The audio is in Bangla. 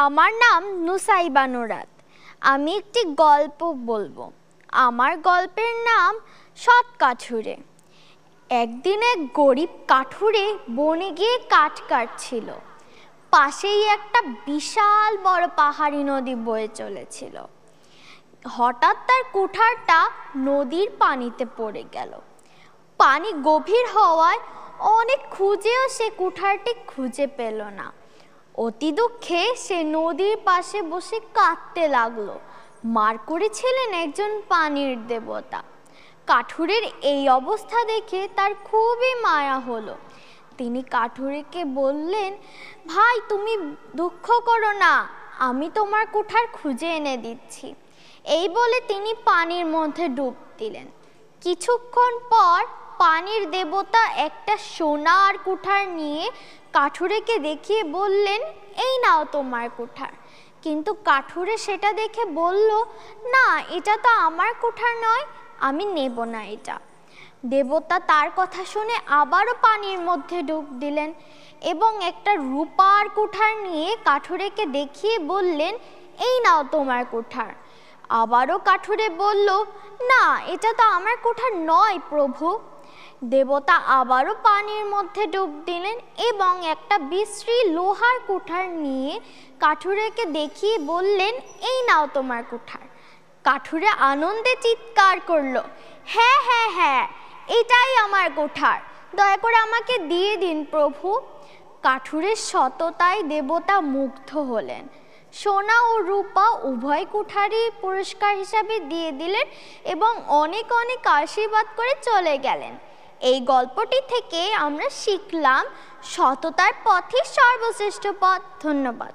আমার নাম নুসাইবা নুরাত। আমি একটি গল্প বলবো। আমার গল্পের নাম সৎ কাঠুরে। একদিন এক গরিব কাঠুরে বনে গিয়ে কাঠ কাটছিল। পাশেই একটা বিশাল বড় পাহাড়ি নদী বয়ে চলেছিল। হঠাৎ তার কুঠারটা নদীর পানিতে পড়ে গেল। পানি গভীর হওয়ায় অনেক খুঁজেও সে কুঠারটি খুঁজে পেল না। অতি দুঃখে সে নদীর পাশে বসে কাঁদতে লাগলো। মার করেছিলেন একজন পানির দেবতা। কাঠুরের এই অবস্থা দেখে তার খুবই মায়া হলো। তিনি কাঠুরেকে বললেন, ভাই তুমি দুঃখ করো না, আমি তোমার কুঠার খুঁজে এনে দিচ্ছি। এই বলে তিনি পানির মধ্যে ডুব দিলেন। কিছুক্ষণ পর পানির দেবতা একটা সোনার কুঠার নিয়ে কাঠুরেকে দেখিয়ে বললেন, এই নাও তোমার কুঠার। কিন্তু কাঠুরে সেটা দেখে বলল, না, এটা তো আমার কুঠার নয়, আমি নেব না এটা। দেবতা তার কথা শুনে আবারও পানির মধ্যে ডুব দিলেন এবং একটা রূপার কুঠার নিয়ে কাঠুরেকে দেখিয়ে বললেন, এই নাও তোমার কুঠার। আবারও কাঠুরে বলল, না, এটা তো আমার কুঠার নয় প্রভু। দেবতা আবারও পানির মধ্যে ডুব দিলেন এবং একটা বিশ্রী লোহার কুঠার নিয়ে কাঠুরেকে দেখিয়ে বললেন, এই নাও তোমার কুঠার। কাঠুরে আনন্দে চিৎকার করলো, হ্যাঁ হ্যাঁ হ্যাঁ, এটাই আমার কুঠার, দয়া করে আমাকে দিয়ে দিন প্রভু। কাঠুরের সততায় দেবতা মুগ্ধ হলেন। সোনা ও রূপা উভয় কুঠারই পুরস্কার হিসাবে দিয়ে দিলেন এবং অনেক অনেক আশীর্বাদ করে চলে গেলেন। এই গল্পটি থেকে আমরা শিখলাম সততার পথই সর্বশ্রেষ্ঠ পথ। ধন্যবাদ।